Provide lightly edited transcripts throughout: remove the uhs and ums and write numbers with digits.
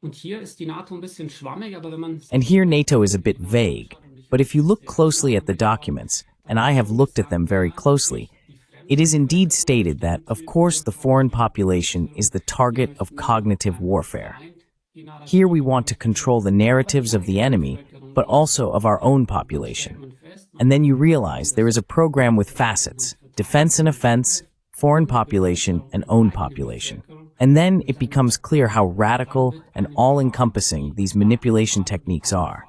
And here NATO is a bit vague, but if you look closely at the documents, and I have looked at them very closely, it is indeed stated that, of course, the foreign population is the target of cognitive warfare. Here we want to control the narratives of the enemy, but also of our own population. And then you realize there is a program with facets: defense and offense, foreign population, and own population. And then it becomes clear how radical and all-encompassing these manipulation techniques are.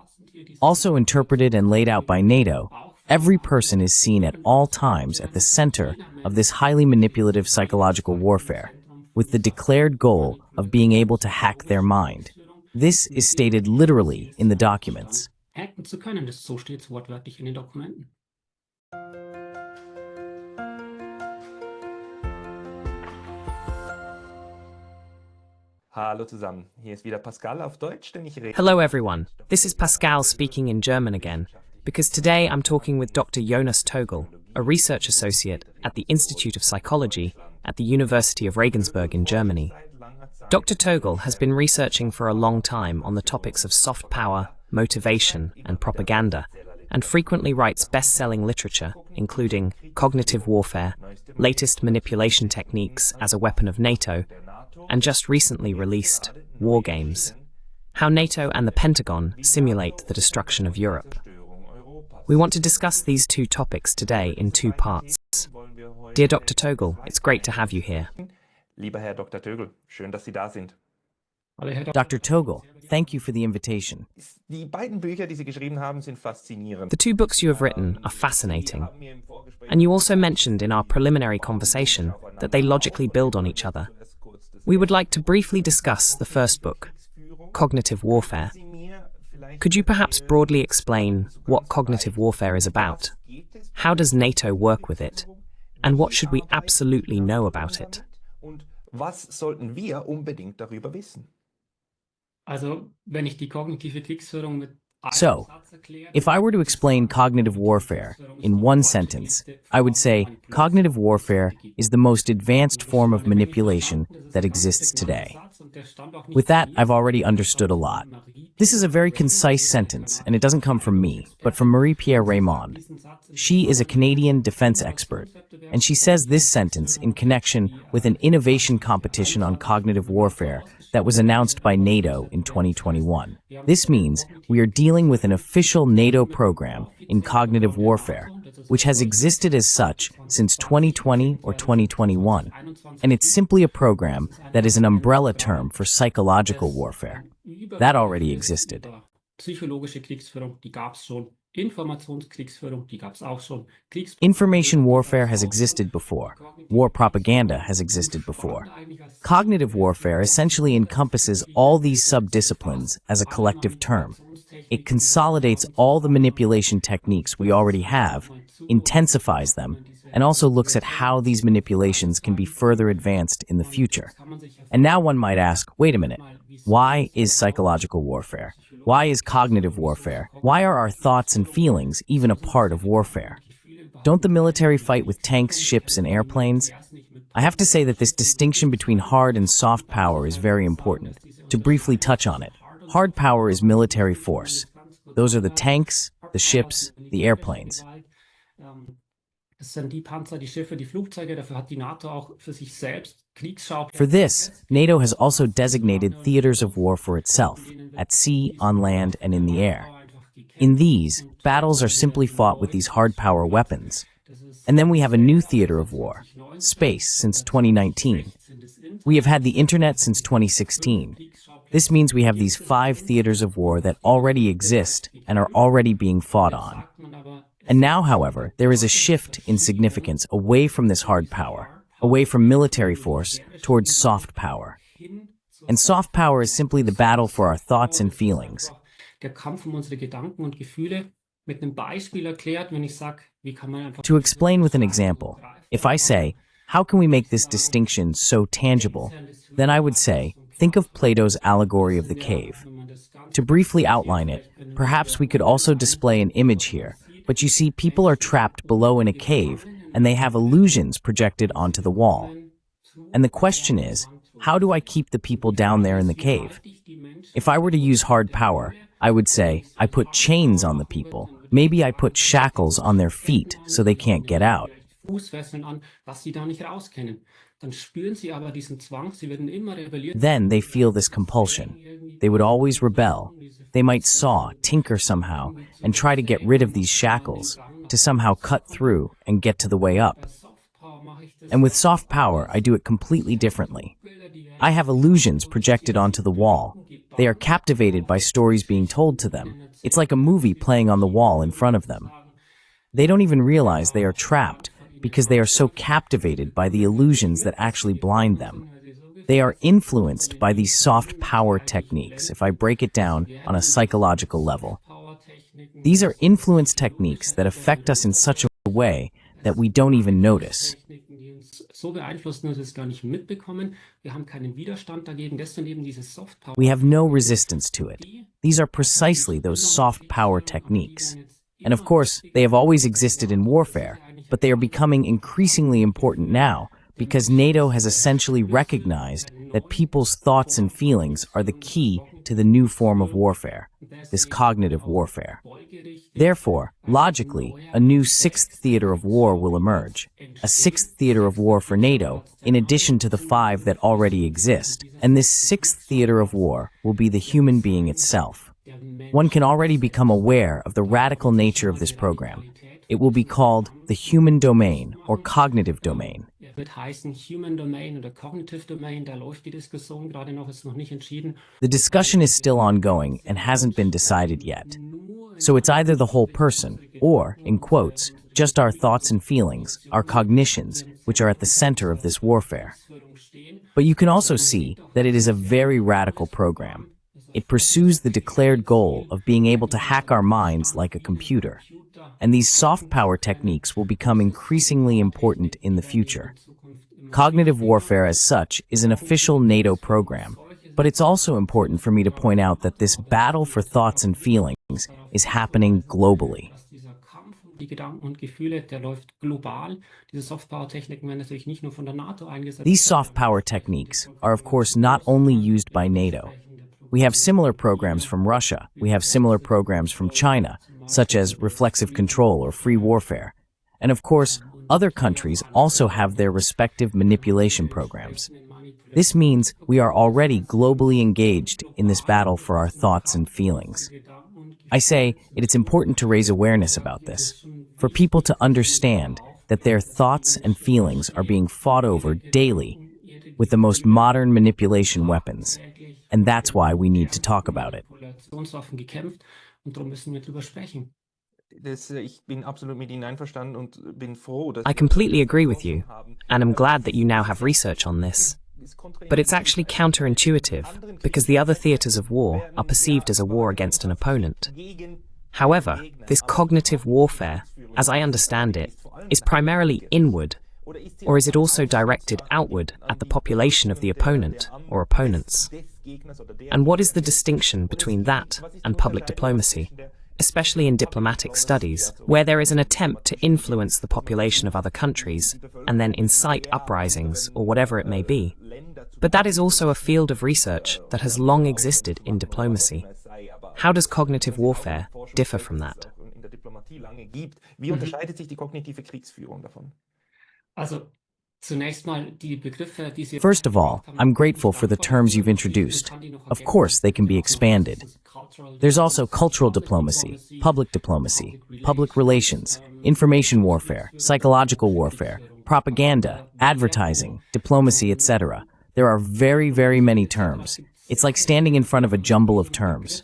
Also interpreted and laid out by NATO, every person is seen at all times at the center of this highly manipulative psychological warfare, with the declared goal of being able to hack their mind. This is stated literally in the documents. Hacken zu können, so steht es wortwörtlich in den Dokumenten. Hallo zusammen, hier ist wieder Pascal auf Deutsch, denn ich rede. Hello everyone, this is Pascal speaking in German again, because today I'm talking with Dr. Jonas Tögel, a research associate at the Institute of Psychology at the University of Regensburg in Germany. Dr. Tögel has been researching for a long time on the topics of soft power, motivation, and propaganda, and frequently writes best-selling literature, including Cognitive Warfare, Latest Manipulation Techniques as a Weapon of NATO, and just recently released War Games: How NATO and the Pentagon Simulate the Destruction of Europe. We want to discuss these two topics today in two parts. Dear Dr. Tögel, it's great to have you here. Lieber Herr Dr. Tögel, schön, dass Sie da sind. Dr. Tögel, thank you for the invitation. Die beiden Bücher, die Sie geschrieben haben, sind faszinierend. The two books you have written are fascinating, and you also mentioned in our preliminary conversation that they logically build on each other. We would like to briefly discuss the first book, Cognitive Warfare. Could you perhaps broadly explain what cognitive warfare is about? How does NATO work with it? And what should we absolutely know about it? Und was sollten wir unbedingt darüber wissen? Also, wenn ich die kognitive Kriegsführung mit So, if I were to explain cognitive warfare in one sentence, I would say cognitive warfare is the most advanced form of manipulation that exists today. With that, I've already understood a lot. This is a very concise sentence, and it doesn't come from me, but from Marie-Pierre Raymond. She is a Canadian defense expert, and she says this sentence in connection with an innovation competition on cognitive warfare that was announced by NATO in 2021. This means we are dealing with an official NATO program in cognitive warfare, which has existed as such since 2020 or 2021, and it's simply a program that is an umbrella term for psychological warfare. That already existed. Psychologische Kriegsführung, die gab's schon. Informationskriegsführung, die gab's auch schon. Information warfare has existed before. War propaganda has existed before. Cognitive warfare essentially encompasses all these sub-disciplines as a collective term. It consolidates all the manipulation techniques we already have, intensifies them, and also looks at how these manipulations can be further advanced in the future. And now one might ask, wait a minute, why is psychological warfare? Why is cognitive warfare? Why are our thoughts and feelings even a part of warfare? Don't the military fight with tanks, ships, and airplanes? I have to say that this distinction between hard and soft power is very important. To briefly touch on it, hard power is military force. Those are the tanks, the ships, the airplanes. Das sind die Panzer, die Schiffe, die Flugzeuge. Dafür hat die NATO auch für sich selbst Kriegsschauplätze. For this, NATO has also designated theaters of war for itself, at sea, on land, and in the air. In these, battles are simply fought with these hard power weapons. And then we have a new theater of war, space, since 2019. We have had the internet since 2016. This means we have these 5 theaters of war that already exist and are already being fought on. And now, however, there is a shift in significance away from this hard power, away from military force, towards soft power. And soft power is simply the battle for our thoughts and feelings. Der Kampf unsere Gedanken und Gefühle mit einem Beispiel erklärt, wenn ich sage, wie kann man einfach... To explain with an example, if I say, how can we make this distinction so tangible? Then I would say, think of Plato's allegory of the cave. To briefly outline it, perhaps we could also display an image here. But you see, people are trapped below in a cave, and they have illusions projected onto the wall. And the question is, how do I keep the people down there in the cave? If I were to use hard power, I would say, I put chains on the people. Maybe I put shackles on their feet so they can't get out. Fußfesseln an, was sie da nicht rauskennen. Dann spüren sie aber diesen Zwang, sie werden immer rebellieren. Then they feel this compulsion. They would always rebel. They might saw, tinker somehow, and try to get rid of these shackles, to somehow cut through and get to the way up. And with soft power, I do it completely differently. I have illusions projected onto the wall. They are captivated by stories being told to them. It's like a movie playing on the wall in front of them. They don't even realize they are trapped because they are so captivated by the illusions that actually blind them. They are influenced by these soft power techniques, if I break it down on a psychological level. These are influence techniques that affect us in such a way that we don't even notice. So beeinflussen, dass wir es gar nicht mitbekommen. Wir haben keinen Widerstand dagegen. Deswegen eben diese Soft Power. We have no resistance to it. These are precisely those soft power techniques. And of course, they have always existed in warfare, but they are becoming increasingly important now because NATO has essentially recognized that people's thoughts and feelings are the key to the new form of warfare, this cognitive warfare. Therefore, logically, a new sixth theater of war will emerge, a sixth theater of war for NATO, in addition to the 5 that already exist, and this sixth theater of war will be the human being itself. One can already become aware of the radical nature of this program. It will be called the human domain or cognitive domain. Wird heißen Human Domain oder Cognitive Domain, da läuft die Diskussion gerade noch, ist noch nicht entschieden. The discussion is still ongoing and hasn't been decided yet. So it's either the whole person, or, in quotes, just our thoughts and feelings, our cognitions, which are at the center of this warfare. But you can also see that it is a very radical program. It pursues the declared goal of being able to hack our minds like a computer. And these soft power techniques will become increasingly important in the future. Cognitive warfare as such is an official NATO program, but it's also important for me to point out that this battle for thoughts and feelings is happening globally. Dieser Kampf um die Gedanken und Gefühle, der läuft global. Diese Soft Power Techniken werden natürlich nicht nur von der NATO eingesetzt. These soft power techniques are of course not only used by NATO. We have similar programs from Russia. We have similar programs from China, such as reflexive control or free warfare. And of course, other countries also have their respective manipulation programs. This means we are already globally engaged in this battle for our thoughts and feelings. I say it's important to raise awareness about this, for people to understand that their thoughts and feelings are being fought over daily with the most modern manipulation weapons. And that's why we need to talk about it. Gekämpft und darum müssen wir drüber sprechen. Ich bin absolut mit Ihnen einverstanden und bin froh, dass I completely agree with you, and I'm glad that you now have research on this. But it's actually counterintuitive, because the other theatres of war are perceived as a war against an opponent. However, this cognitive warfare, as I understand it, is primarily inward, or is it also directed outward at the population of the opponent or opponents? And what is the distinction between that and public diplomacy, especially in diplomatic studies, where there is an attempt to influence the population of other countries and then incite uprisings or whatever it may be? But that is also a field of research that has long existed in diplomacy. How does cognitive warfare differ from that? Wie unterscheidet sich die kognitive Kriegsführung davon? Also, zunächst mal die Begriffe, die Sie First of all, I'm grateful for the terms you've introduced. Of course, they can be expanded. There's also cultural diplomacy, public relations, information warfare, psychological warfare, propaganda, advertising, diplomacy, etc. There are very, very many terms. It's like standing in front of a jumble of terms.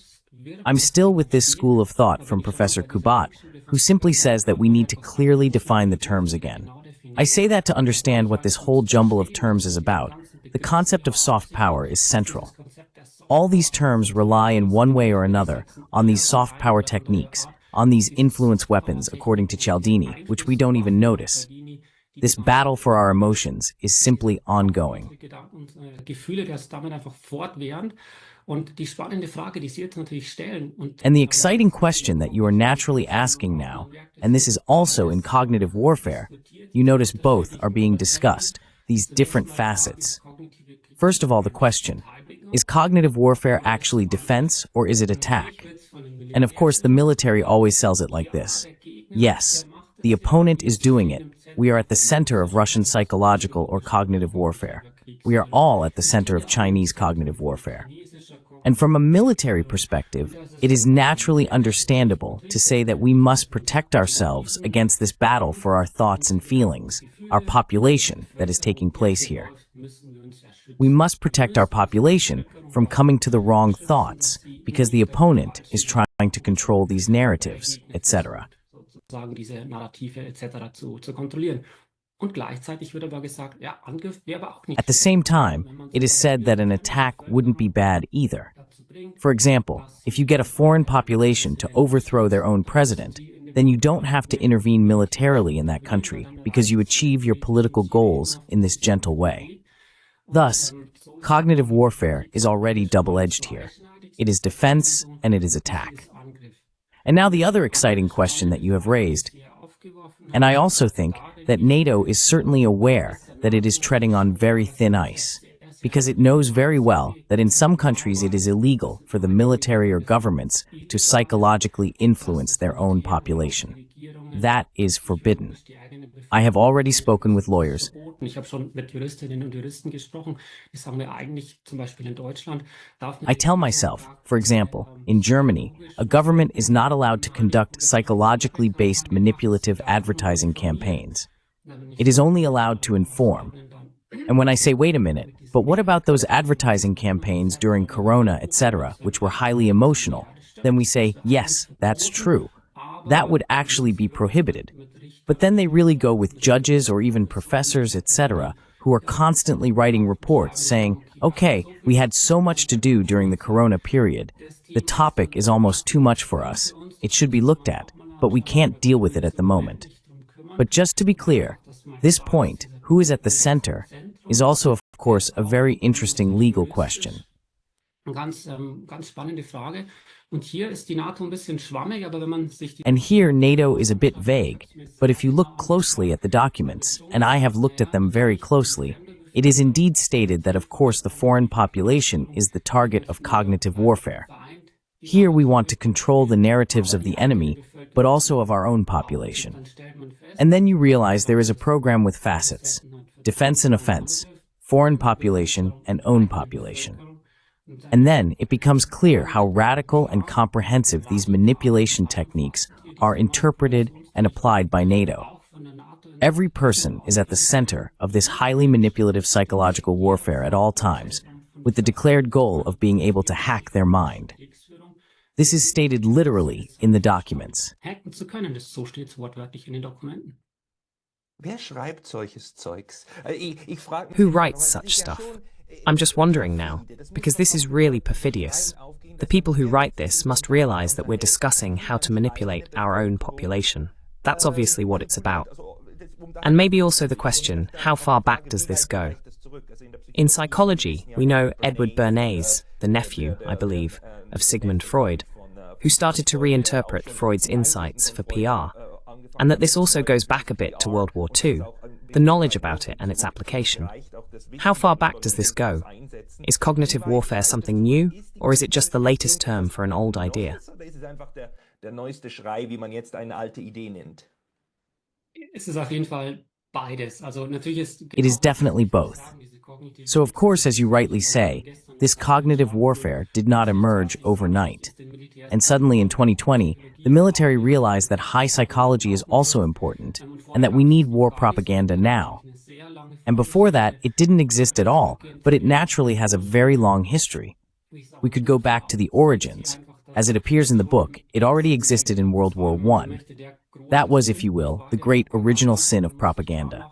I'm still with this school of thought from Professor Kubat, who simply says that we need to clearly define the terms again. I say that to understand what this whole jumble of terms is about. The concept of soft power is central. All these terms rely in one way or another on these soft power techniques, on these influence weapons, according to Cialdini, which we don't even notice. This battle for our emotions is simply ongoing. Gefühle, das damit einfach fortwährend. Und die spannende Frage, die Sie jetzt natürlich stellen, And the exciting question that you are naturally asking now, and this is also in cognitive warfare, you notice both are being discussed, these different facets. First of all, the question, Is cognitive warfare actually defense or is it attack? And of course, the military always sells it like this. Yes, the opponent is doing it. We are at the center of Russian psychological or cognitive warfare. We are all at the center of Chinese cognitive warfare. And from a military perspective, it is naturally understandable to say that we must protect ourselves against this battle for our thoughts and feelings, our population that is taking place here. We must protect our population from coming to the wrong thoughts because the opponent is trying to control these narratives, etc. Diese Narrative etc. zu kontrollieren. Und gleichzeitig wird aber gesagt, ja, Angriff wäre aber auch nicht. At the same time, it is said that an attack wouldn't be bad either. For example, if you get a foreign population to overthrow their own president, then you don't have to intervene militarily in that country because you achieve your political goals in this gentle way. Thus, cognitive warfare is already double-edged here. It is defense and it is attack. And now the other exciting question that you have raised, and I also think that NATO is certainly aware that it is treading on very thin ice, because it knows very well that in some countries it is illegal for the military or governments to psychologically influence their own population. That is forbidden. I have already spoken with lawyers. Ich habe schon mit Juristinnen und Juristen gesprochen, die sagen mir eigentlich, zum Beispiel in Deutschland, I tell myself, for example, in Germany, a government is not allowed to conduct psychologically based manipulative advertising campaigns. It is only allowed to inform. And when I say, wait a minute, but what about those advertising campaigns during Corona, etc., which were highly emotional? Then we say, yes, that's true. That would actually be prohibited. But then they really go with judges or even professors, etc., who are constantly writing reports saying, okay, we had so much to do during the Corona period. The topic is almost too much for us. It should be looked at, but we can't deal with it at the moment. But just to be clear, this point, who is at the center, is also, of course, a very interesting legal question. Ganz spannende Frage. Und hier ist die NATO ein bisschen schwammig, aber wenn man sich And here NATO is a bit vague, but if you look closely at the documents, and I have looked at them very closely, it is indeed stated that of course the foreign population is the target of cognitive warfare. Here we want to control the narratives of the enemy, but also of our own population. And then you realize there is a program with facets: defense and offense, foreign population, and own population. And then it becomes clear how radical and comprehensive these manipulation techniques are interpreted and applied by NATO. Every person is at the center of this highly manipulative psychological warfare at all times, with the declared goal of being able to hack their mind. This is stated literally in the documents. hacken zu können. So steht es wortwörtlich in den Dokumenten. Wer schreibt solches Zeugs? Ich frage mich, Who writes such stuff? I'm just wondering now, because this is really perfidious. The people who write this must realize that we're discussing how to manipulate our own population. That's obviously what it's about. And maybe also the question, how far back does this go? In psychology, we know Edward Bernays, the nephew, I believe, of Sigmund Freud, who started to reinterpret Freud's insights for PR, and that this also goes back a bit to World War II, the knowledge about it and its application. How far back does this go? Is cognitive warfare something new, or is it just the latest term for an old idea? der neueste Schrei, wie man jetzt eine alte Idee nennt. Es ist auf jeden Fall beides. Also natürlich ist It is definitely both. So of course, as you rightly say, this cognitive warfare did not emerge overnight. And suddenly in 2020, the military realized that high psychology is also important, and that we need war propaganda now. And before that, it didn't exist at all, but it naturally has a very long history. We could go back to the origins. As it appears in the book, it already existed in World War I. That was, if you will, the great original sin of propaganda.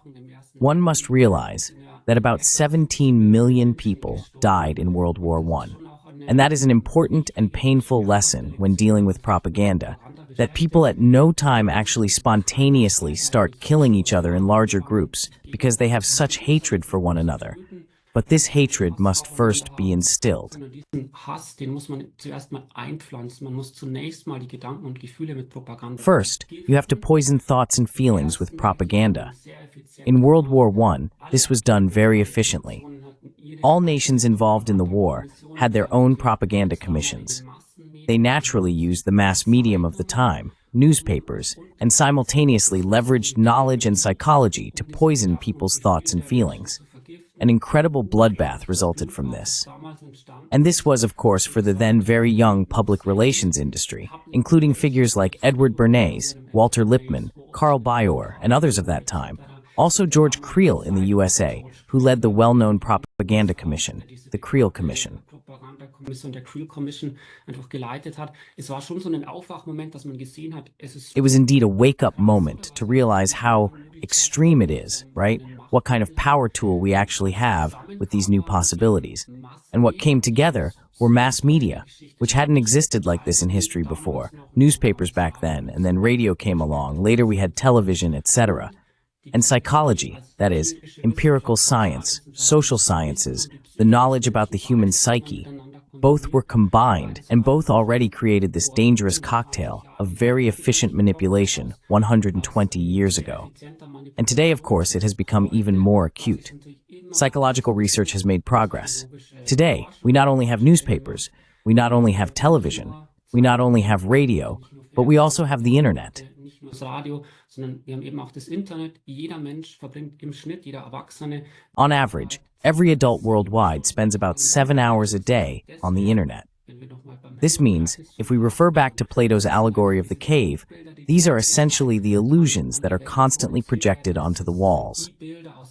One must realize that about 17 million people died in World War I. And that is an important and painful lesson when dealing with propaganda, that people at no time actually spontaneously start killing each other in larger groups because they have such hatred for one another. But this hatred must first be instilled. Diesen Hass, den muss man zuerst mal einpflanzen. Man muss zunächst mal die Gedanken und Gefühle mit Propaganda. First, you have to poison thoughts and feelings with propaganda. In World War I, this was done very efficiently. All nations involved in the war had their own propaganda commissions. They naturally used the mass medium of the time, newspapers, and simultaneously leveraged knowledge and psychology to poison people's thoughts and feelings. An incredible bloodbath resulted from this. And this was, of course, for the then very young public relations industry, including figures like Edward Bernays, Walter Lippmann, Karl Bayer, and others of that time. Also George Creel in the USA, who led the well-known Propaganda Commission, the Creel Commission. It was indeed a wake-up moment to realize how extreme it is, right? What kind of power tool we actually have with these new possibilities. And what came together were mass media, which hadn't existed like this in history before. Newspapers back then, and then radio came along. Later we had television, etc. And psychology, that is, empirical science, social sciences, the knowledge about the human psyche, both were combined, and both already created this dangerous cocktail of very efficient manipulation 120 years ago. And today, of course, it has become even more acute. Psychological research has made progress. Today, we not only have newspapers, we not only have television, we not only have radio, but we also have the internet. On average, every adult worldwide spends about 7 hours a day on the internet. This means, if we refer back to Plato's allegory of the cave, these are essentially the illusions that are constantly projected onto the walls.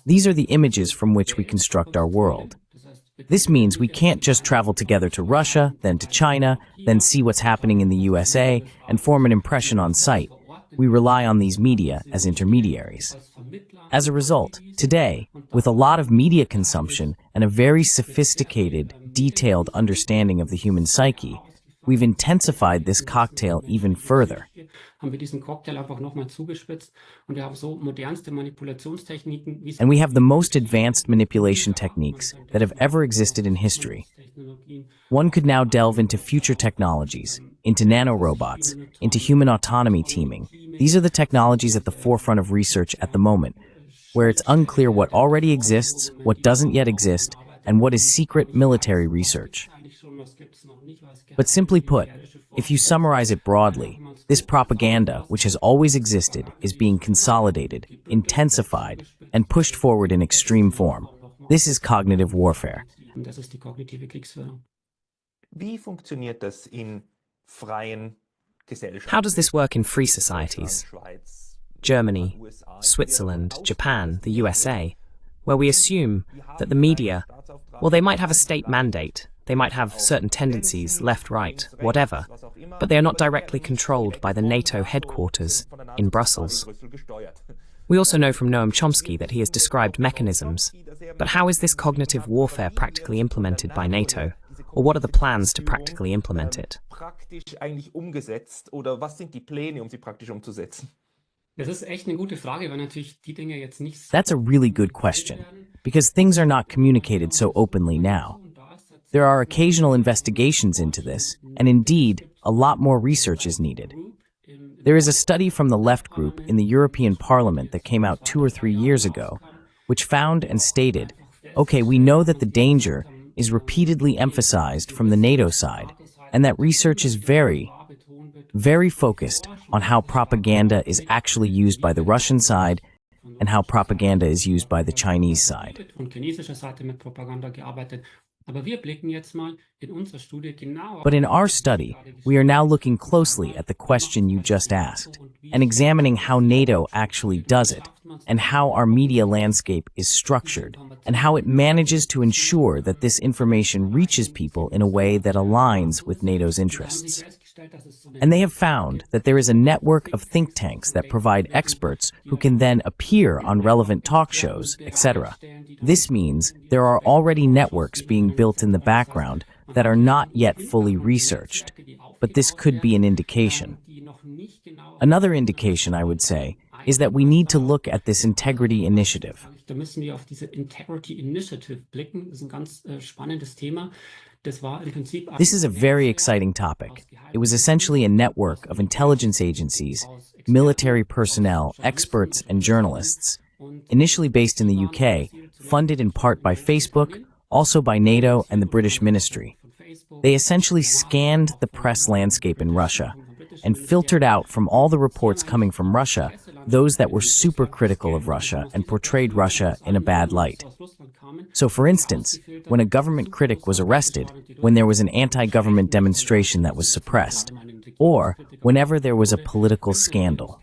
These are the images from which we construct our world. This means we can't just travel together to Russia, then to China, then see what's happening in the USA, and form an impression on sight. We rely on these media as intermediaries. As a result, today, with a lot of media consumption and a very sophisticated, detailed understanding of the human psyche, we've intensified this cocktail even further. And we have the most advanced manipulation techniques that have ever existed in history. One could now delve into future technologies, into nanorobots, into human autonomy teaming. These are the technologies at the forefront of research at the moment, where it's unclear what already exists, what doesn't yet exist, and what is secret military research. But simply put, if you summarize it broadly, this propaganda, which has always existed, is being consolidated, intensified, and pushed forward in extreme form. This is cognitive warfare. How does this work in free societies? Germany, Switzerland, Japan, the USA, where we assume that the media, well, they might have a state mandate, they might have certain tendencies, left, right, whatever, but they are not directly controlled by the NATO headquarters in Brussels. We also know from Noam Chomsky that he has described mechanisms, but how is this cognitive warfare practically implemented by NATO? Or what are the plans to practically implement it? That's a really good question, because things are not communicated so openly now. There are occasional investigations into this, and indeed, a lot more research is needed. There is a study from the left group in the European Parliament that came out 2 or 3 years ago, which found and stated, okay, we know that the danger is repeatedly emphasized from the NATO side, and that research is very focused on how propaganda is actually used by the Russian side and how propaganda is used by the Chinese side. But in our study, we are now looking closely at the question you just asked, and examining how NATO actually does it, and how our media landscape is structured, and how it manages to ensure that this information reaches people in a way that aligns with NATO's interests. And they have found that there is a network of think tanks that provide experts who can then appear on relevant talk shows, etc. This means there are already networks being built in the background that are not yet fully researched, but this could be an indication. Another indication, I would say, is that we need to look at this integrity initiative. This is a very exciting topic. It was essentially a network of intelligence agencies, military personnel, experts, and journalists, initially based in the UK, funded in part by Facebook, also by NATO and the British ministry. They essentially scanned the press landscape in Russia and filtered out from all the reports coming from Russia those that were super critical of Russia and portrayed Russia in a bad light. So, for instance, when a government critic was arrested, when there was an anti-government demonstration that was suppressed, or whenever there was a political scandal.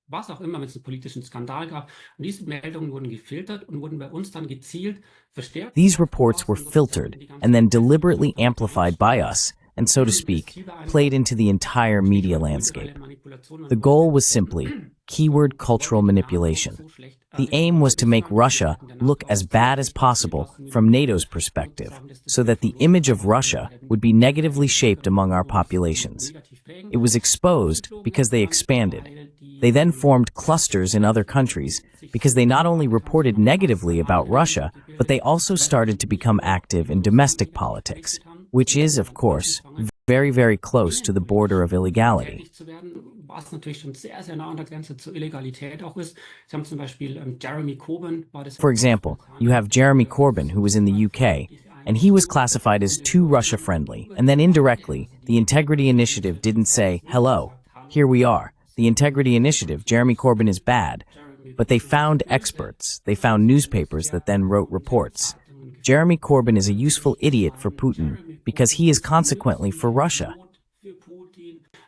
Was auch immer, wenn es einen politischen Skandal gab. Und diese Meldungen wurden gefiltert und wurden bei uns dann gezielt verstärkt. These reports were filtered and then deliberately amplified by us, and so to speak, played into the entire media landscape. The goal was simply keyword cultural manipulation. The aim was to make Russia look as bad as possible from NATO's perspective, so that the image of Russia would be negatively shaped among our populations. It was exposed because they expanded. They then formed clusters in other countries because they not only reported negatively about Russia, but they also started to become active in domestic politics, which is, of course, very, very close to the border of illegality. Was natürlich schon sehr, sehr nah an der Grenze zur Illegalität auch ist. Sie haben zum Beispiel Jeremy Corbyn. For example, you have Jeremy Corbyn, who was in the UK, and he was classified as too Russia-friendly, and then indirectly, the Integrity Initiative didn't say, hello, here we are. The Integrity Initiative, Jeremy Corbyn is bad, but they found experts, they found newspapers that then wrote reports. Jeremy Corbyn is a useful idiot for Putin because he is consequently for Russia.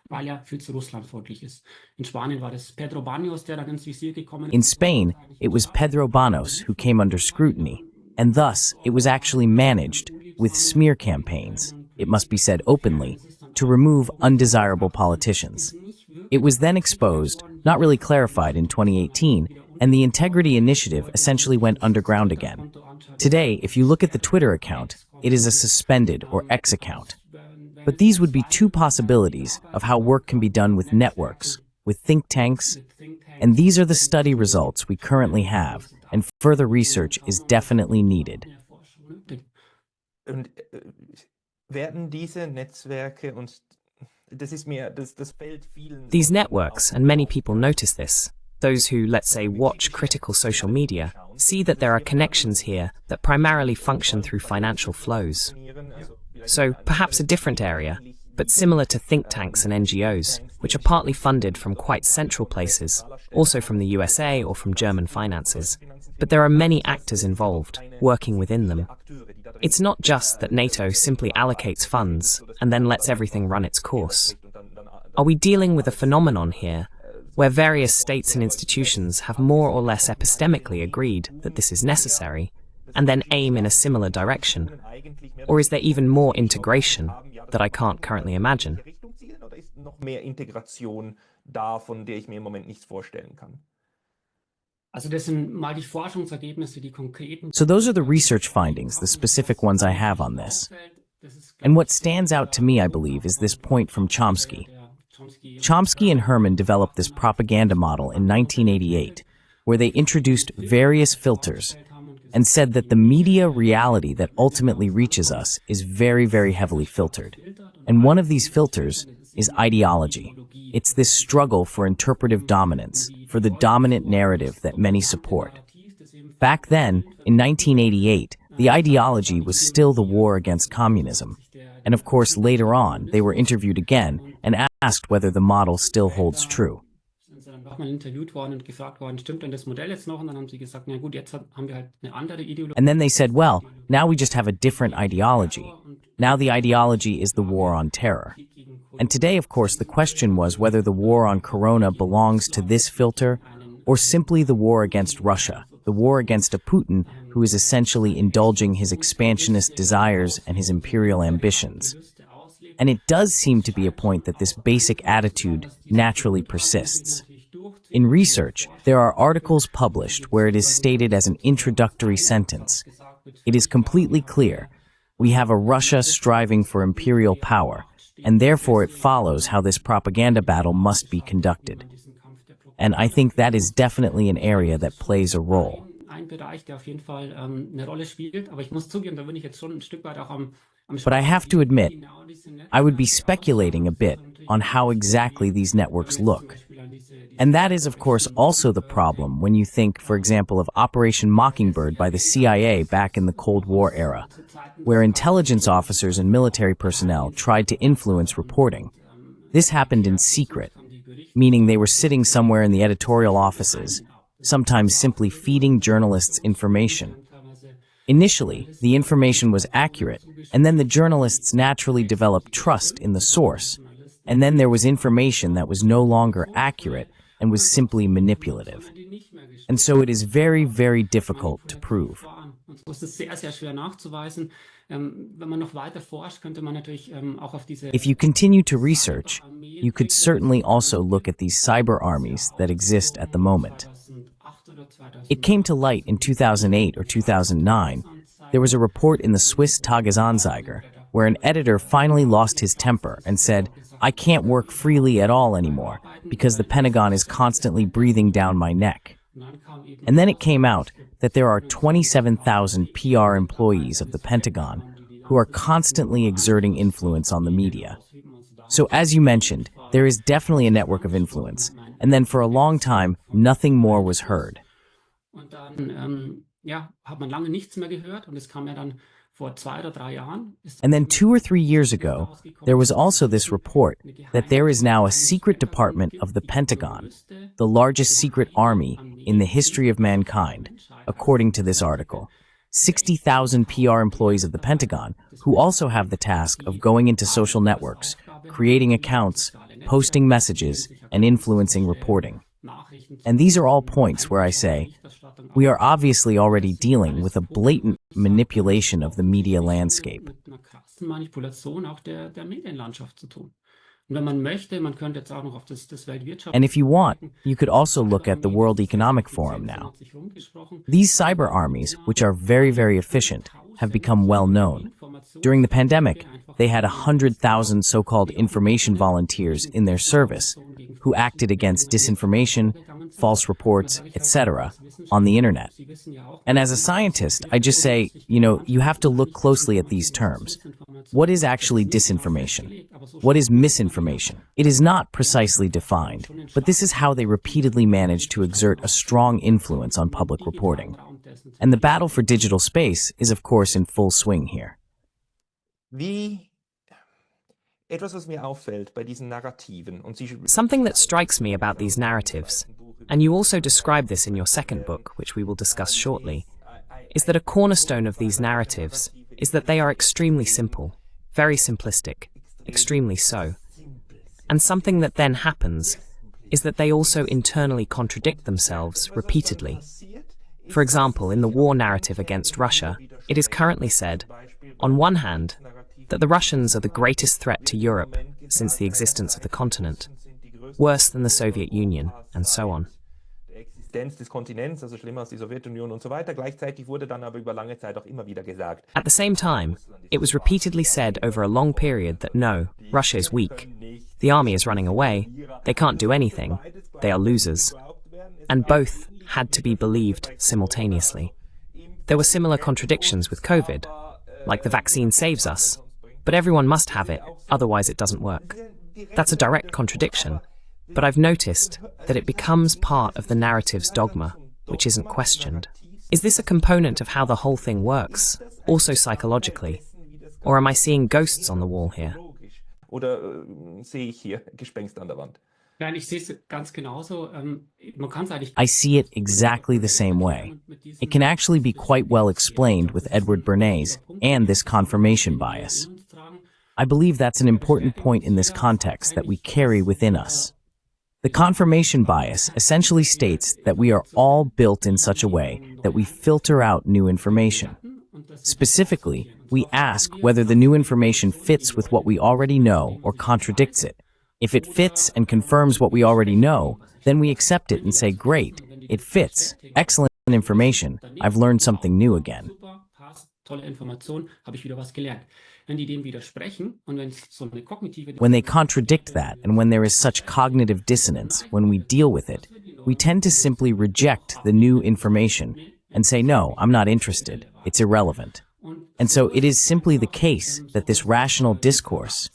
Weil viel zu russlandfreundlich ist. In Spanien war das Pedro Baños, der dann ins Visier gekommen ist. In Spain, it was Pedro Baños who came under scrutiny, and thus it was actually managed with smear campaigns, it must be said openly, to remove undesirable politicians. It was then exposed, not really clarified in 2018, and the Integrity Initiative essentially went underground again. Today, if you look at the Twitter account, it is a suspended or X account. But these would be two possibilities of how work can be done with networks, with think tanks, and these are the study results we currently have, and further research is definitely needed. Und werden diese Netzwerke und das fällt vielen. These networks, and many people notice this, those who, let's say, watch critical social media, see that there are connections here that primarily function through financial flows. So perhaps a different area, but similar to think tanks and NGOs, which are partly funded from quite central places, also from the USA or from German finances. But there are many actors involved, working within them. It's not just that NATO simply allocates funds and then lets everything run its course. Are we dealing with a phenomenon here where various states and institutions have more or less epistemically agreed that this is necessary, and then aim in a similar direction? Or is there even more integration that I can't currently imagine? Oder ist noch mehr Integration da, von der ich mir im Moment nichts vorstellen kann? Also das sind mal die Forschungsergebnisse, die konkreten. So those are the research findings, the specific ones I have on this. And what stands out to me, I believe, is this point from Chomsky. Chomsky and Herman developed this propaganda model in 1988, where they introduced various filters and said that the media reality that ultimately reaches us is very, very heavily filtered. And one of these filters is ideology. It's this struggle for interpretive dominance, for the dominant narrative that many support. Back then, in 1988, the ideology was still the war against communism. And of course, later on, they were interviewed again and asked whether the model still holds true. And then they said, well, now we just have a different ideology. Now the ideology is the war on terror. And today, of course, the question was whether the war on Corona belongs to this filter or simply the war against Russia, the war against a Putin who is essentially indulging his expansionist desires and his imperial ambitions. And it does seem to be a point that this basic attitude naturally persists. In research, there are articles published where it is stated as an introductory sentence. It is completely clear. We have a Russia striving for imperial power, and therefore it follows how this propaganda battle must be conducted. And I think that is definitely an area that plays a role. But I have to admit, I would be speculating a bit on how exactly these networks look. And that is, of course, also the problem when you think, for example, of Operation Mockingbird by the CIA back in the Cold War era, where intelligence officers and military personnel tried to influence reporting. This happened in secret, meaning they were sitting somewhere in the editorial offices, sometimes simply feeding journalists information. Initially, the information was accurate, and then the journalists naturally developed trust in the source, and then there was information that was no longer accurate and was simply manipulative. And so it is very, very difficult to prove. If you continue to research, you could certainly also look at these cyber armies that exist at the moment. It came to light in 2008 or 2009. There was a report in the Swiss Tagesanzeiger where an editor finally lost his temper and said, "I can't work freely at all anymore because the Pentagon is constantly breathing down my neck." And then it came out that there are 27,000 PR employees of the Pentagon who are constantly exerting influence on the media. So as you mentioned, there is definitely a network of influence, and then for a long time, nothing more was heard. And then 2 or 3 years ago, there was also this report that there is now a secret department of the Pentagon, the largest secret army in the history of mankind, according to this article. 60,000 PR employees of the Pentagon who also have the task of going into social networks, creating accounts, posting messages, and influencing reporting. And these are all points where I say, we are obviously already dealing with a blatant manipulation of the media landscape. And if you want, you could also look at the World Economic Forum now. These cyber armies, which are very, very efficient, have become well known. During the pandemic, they had 100,000 so-called information volunteers in their service who acted against disinformation, false reports, etc. on the internet. And as a scientist, I just say, you have to look closely at these terms. What is actually disinformation? What is misinformation? It is not precisely defined, but this is how they repeatedly manage to exert a strong influence on public reporting. And the battle for digital space is, of course, in full swing here. Something that strikes me about these narratives, and you also describe this in your second book, which we will discuss shortly, is that a cornerstone of these narratives is that they are extremely simple, very simplistic, extremely so. And something that then happens is that they also internally contradict themselves repeatedly. For example, in the war narrative against Russia, it is currently said, on one hand, that the Russians are the greatest threat to Europe since the existence of the continent, worse than the Soviet Union, and so on. At the same time, it was repeatedly said over a long period that no, Russia is weak, the army is running away, they can't do anything, they are losers. And both had to be believed simultaneously. There were similar contradictions with COVID, like the vaccine saves us, but everyone must have it, otherwise it doesn't work. That's a direct contradiction, but I've noticed that it becomes part of the narrative's dogma, which isn't questioned. Is this a component of how the whole thing works, also psychologically? Or am I seeing ghosts on the wall here? I see it exactly the same way. It can actually be quite well explained with Edward Bernays and this confirmation bias. I believe that's an important point in this context that we carry within us. The confirmation bias essentially states that we are all built in such a way that we filter out new information. Specifically, we ask whether the new information fits with what we already know or contradicts it. If it fits and confirms what we already know, then we accept it and say, great, it fits, excellent information, I've learned something new again. When they contradict that, and when there is such cognitive dissonance, when we deal with it, we tend to simply reject the new information and say, no, I'm not interested, it's irrelevant. And so it is simply the case that this rational discourse,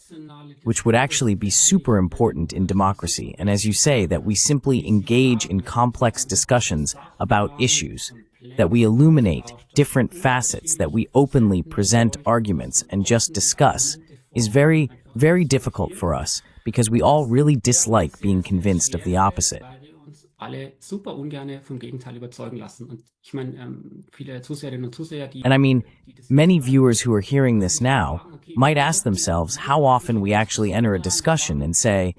which would actually be super important in democracy, and as you say, that we simply engage in complex discussions about issues, that we illuminate different facets, that we openly present arguments and just discuss, is very, very difficult for us, because we all really dislike being convinced of the opposite. Weil wir uns alle super ungerne vom Gegenteil überzeugen lassen. Und ich meine, viele Zuseherinnen und Zuseher, die... And I mean, many viewers who are hearing this now might ask themselves how often we actually enter a discussion and say,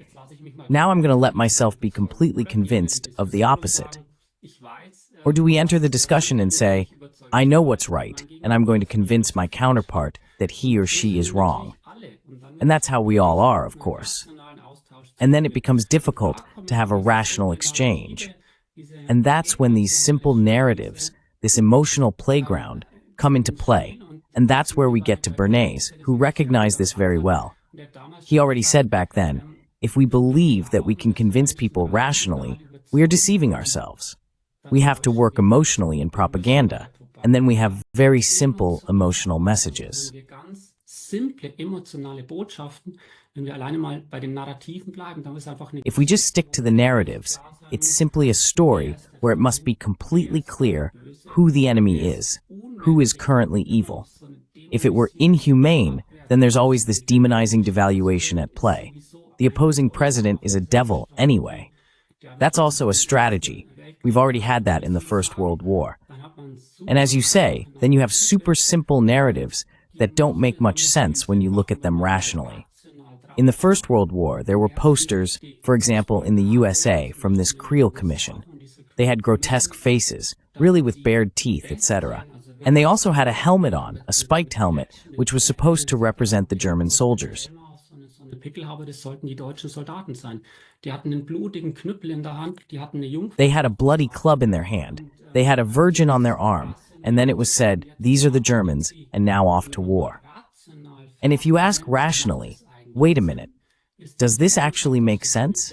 now I'm going to let myself be completely convinced of the opposite. Or do we enter the discussion and say, I know what's right, and I'm going to convince my counterpart that he or she is wrong. And that's how we all are, of course. And then it becomes difficult to have a rational exchange. And that's when these simple narratives, this emotional playground, come into play. And that's where we get to Bernays, who recognized this very well. He already said back then, if we believe that we can convince people rationally, we are deceiving ourselves. We have to work emotionally in propaganda, and then we have very simple emotional messages. If we just stick to the narratives, it's simply a story where it must be completely clear who the enemy is, who is currently evil. If it were inhumane, then there's always this demonizing devaluation at play. The opposing president is a devil anyway. That's also a strategy. We've already had that in the First World War. And as you say, then you have super simple narratives that don't make much sense when you look at them rationally. In the First World War, there were posters, for example, in the USA from this Creel Commission. They had grotesque faces, really with bared teeth, etc. And they also had a helmet on, a spiked helmet, which was supposed to represent the German soldiers. They had a bloody club in their hand. They had a virgin on their arm, and then it was said, these are the Germans, and now off to war. And if you ask rationally, wait a minute, does this actually make sense?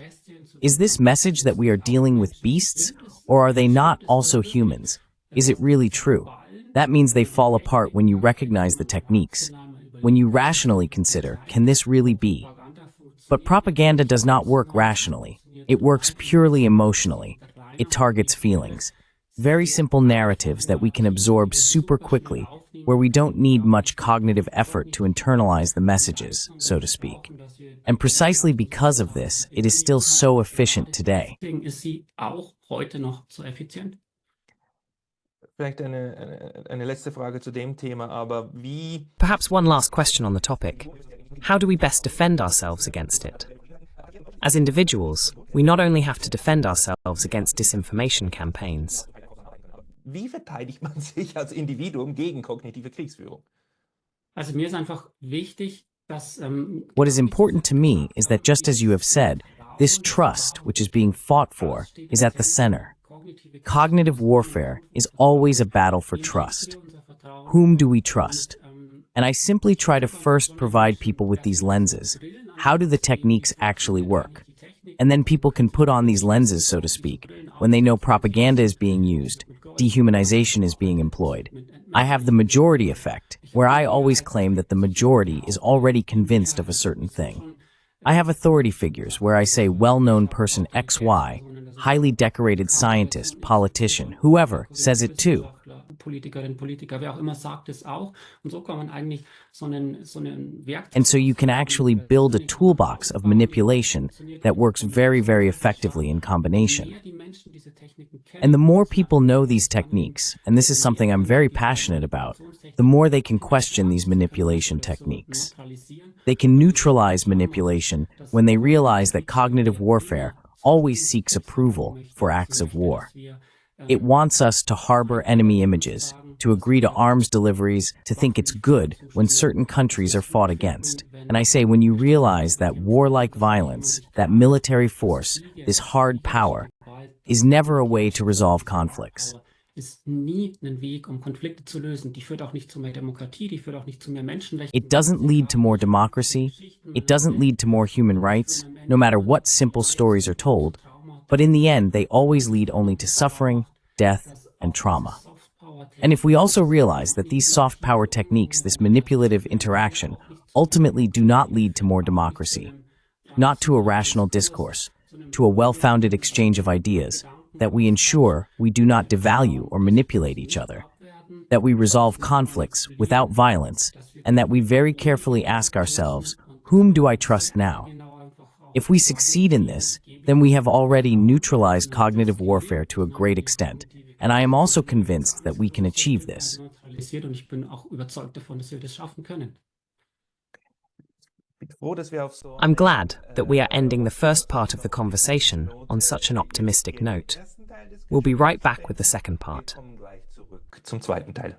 Is this message that we are dealing with beasts, or are they not also humans? Is it really true? That means they fall apart when you recognize the techniques. When you rationally consider, can this really be? But propaganda does not work rationally. It works purely emotionally. It targets feelings. Very simple narratives that we can absorb super quickly, where we don't need much cognitive effort to internalize the messages, so to speak. And precisely because of this, it is still so efficient today. Vielleicht eine letzte Frage zu dem Thema, aber wie... Perhaps one last question on the topic. How do we best defend ourselves against it? As individuals, we not only have to defend ourselves against disinformation campaigns. Wie verteidigt man sich als Individuum gegen kognitive Kriegsführung? Also mir ist einfach wichtig, dass What is important to me is that, just as you have said, this trust, which is being fought for, is at the center. Cognitive warfare is always a battle for trust. Whom do we trust? And I simply try to first provide people with these lenses. How do the techniques actually work? And then people can put on these lenses, so to speak, when they know propaganda is being used, dehumanization is being employed. I have the majority effect, where I always claim that the majority is already convinced of a certain thing. I have authority figures where I say well-known person XY, highly decorated scientist, politician, whoever, says it too. And so you can actually build a toolbox of manipulation that works very, very effectively in combination. And the more people know these techniques, and this is something I'm very passionate about, the more they can question these manipulation techniques. They can neutralize manipulation when they realize that cognitive warfare always seeks approval for acts of war. It wants us to harbor enemy images, to agree to arms deliveries, to think it's good when certain countries are fought against. And I say, when you realize that warlike violence, that military force, this hard power, is never a way to resolve conflicts. It doesn't lead to more democracy. It doesn't lead to more human rights, no matter what simple stories are told. But in the end, they always lead only to suffering, death, and trauma. And if we also realize that these soft power techniques, this manipulative interaction, ultimately do not lead to more democracy, not to a rational discourse, to a well-founded exchange of ideas, that we ensure we do not devalue or manipulate each other, that we resolve conflicts without violence, and that we very carefully ask ourselves, whom do I trust now? If we succeed in this, then we have already neutralized cognitive warfare to a great extent, and I am also convinced that we can achieve this. Und ich bin auch überzeugt davon, dass wir das schaffen können. I'm glad that we are ending the first part of the conversation on such an optimistic note. We'll be right back with the second part. Zum zweiten Teil.